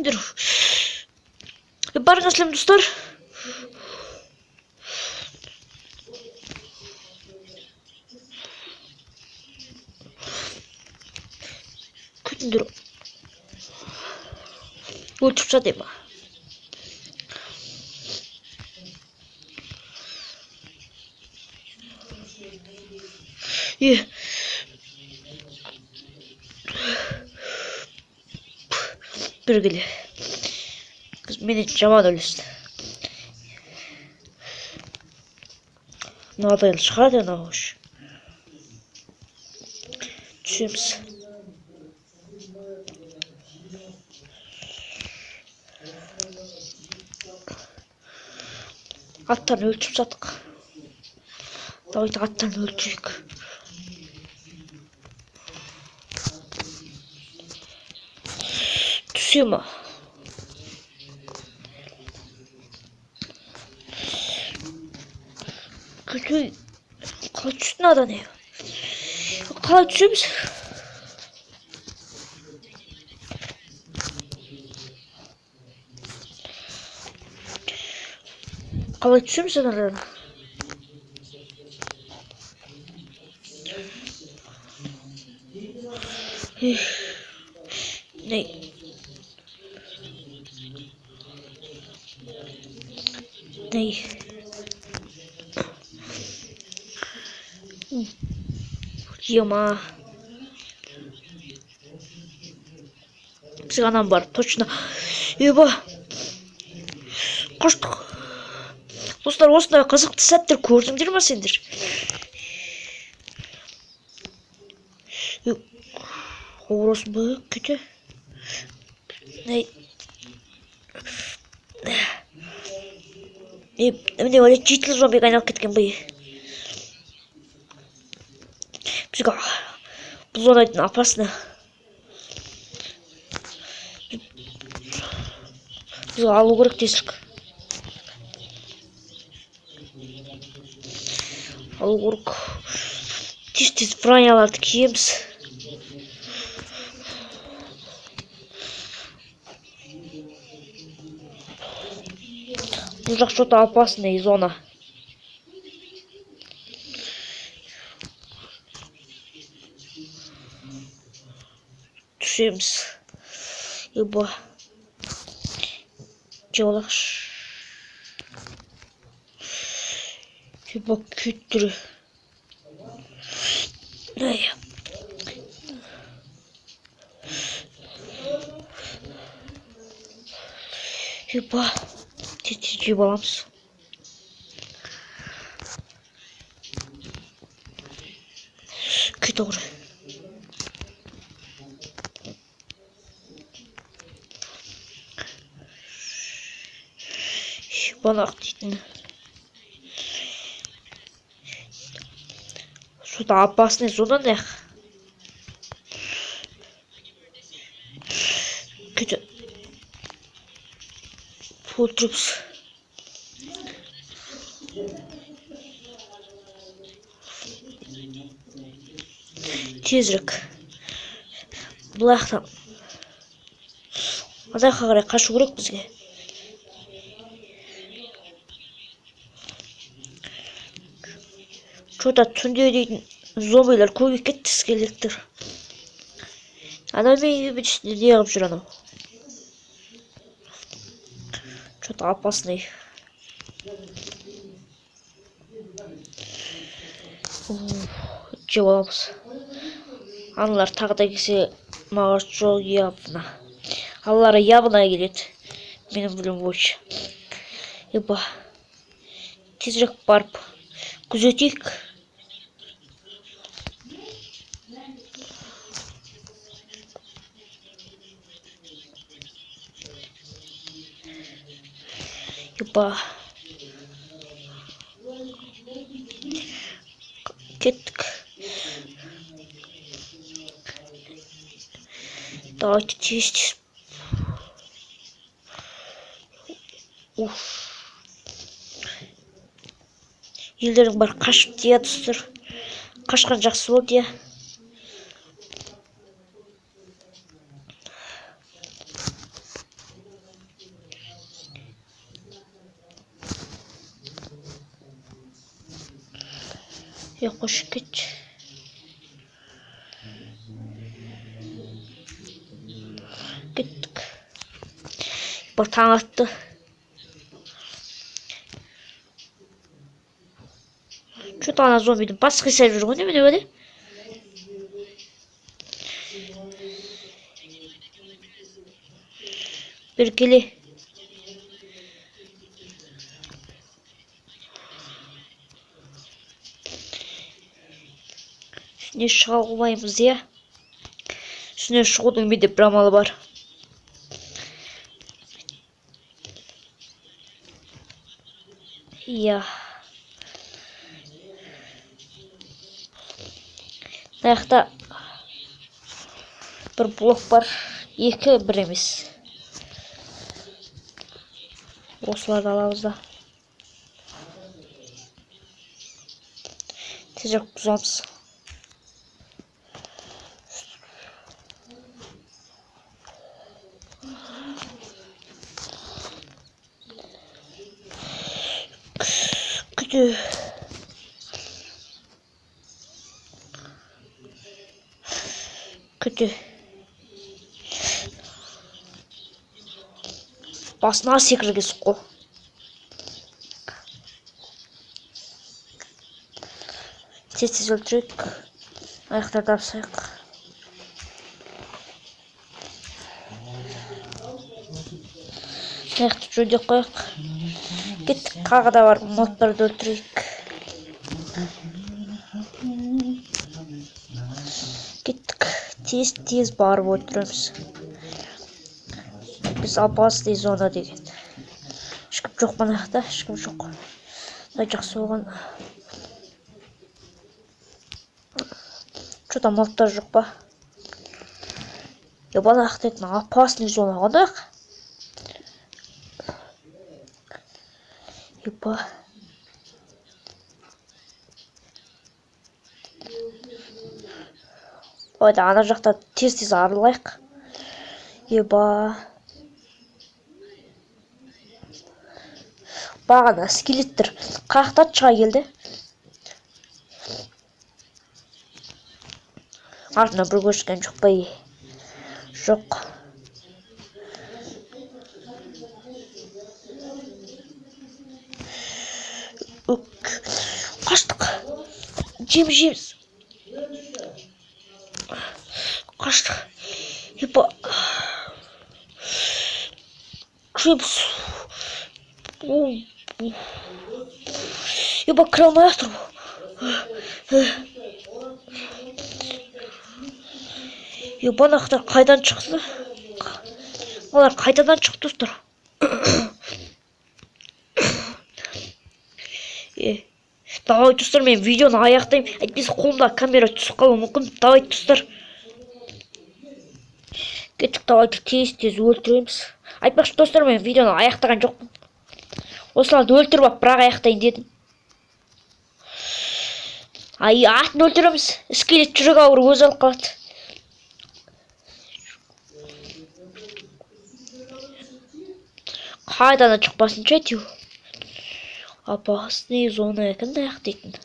күтіңдер. Барыңыз сәлем достар. Күтіңдер. Өлтіріп жатайын ба? Біргілі. Кыз мені жаман өлесті. Мынадай шығады анау үш. Түсеміз. Аттарын өлтіріп сатық. Давайте аттарын өлтірейік. Түсе ма? Күтей. Қалай түстің ада не? Қалай түсеміз? Қалай түсеміз аналарына? Не? Не? Ема. Біз ғанам бар, точно. Еба. Қоштық. Достар, осындай қызықты сәттер көрдіңдер ма сендер? Орос бы кете. Міне олай жейтіл зомбиға айналып кеткен бұй. Бізге бұл зонайдың апасына. Бізге алу керек тесілік. Алу керек. Тез-тез броняларды киеміз. Бұл жақ что-то опасная зона. Түсеміз. Еба. Жолақш. Еба күттірі. Ай. Еба. Тез-тез жеп аламыз. Күйт оғыр. Шипанақ дейтін. Что-то опасный зона нах. Күйт. Фултрупс. Тезірік. Бұлақтан. Адайға қарай қашу керек бізге. Что-то түнде дейтін зомбилер көбейіп кетті скелеттер. Ана мен не қылып жүр анау. Что-то опасный. Жеп аламыз. Аналар тағы да келсе маған жол явно. Аналар явно келеді. Менің білуім бойынша. Еба. Тезірек барып күзетейік. Еба. Кеттік. Давайте тез-тез. Елдерің бар қашып дея достар. Қашқан жақсы болды я. қош кетші. Кеттік. Бір таң атты. Что-то ана зомбидің басы қисайып жүрген не міне бәле? Bir келе. Üstüne шыға алмаймыз, иә? Üstüne шығудың бір де бір амалы бар. Иә. Мына бір блок бар. Екі бір емес. Осыларды аламыз да. Тезірек бұзамыз. Күту. Күту. Басына секіргіз қо. Тез өлтірек. Аяқтарды апсайық. Аяқты жөндеп қойық. Кеттік, қағыда бар модтарды өлтірейік. Кеттік, тез барып өлтіреміз. Біз опасный зона деген. Ешкім жоқ банақта, ешкім жоқ. Жақсы болған. Что-то модтар жоқ ба? Банақ дейтін опасный зона қонақ. Еба. Ойда, ана жақта тез арылайық. Еба. Бағана скелеттер қаяқтан шыға келді. Артына бір көрсеткен жоқ па? Жоқ. Қаштық. Жеміз. Қаштық. Еба. Жеміз. Еба, кіре алмай ақтыр. Банақтар қайдан шықты? Олар қайдадан шықты достар? Давай достар, мен видеоны аяқтаймын. Әйтпесе қолымда камера түсіп қалуы мүмкін. Давай достар. Кеттік, давай тез өлтіреміз. Айтпақшы достар, мен видеоны аяқтаған жоқпын. Осыларды өлтіріп ап, бірақ аяқтайын дедім. Атын өлтіреміз. Скелет жүрек ауыры өз алып қалады. Қайдан шықпасын әйтеу. Опасный зона кімді аяқтайтын.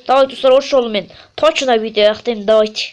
Давай достар, осы жолы мен точно видео аяқтаймын. Давайте.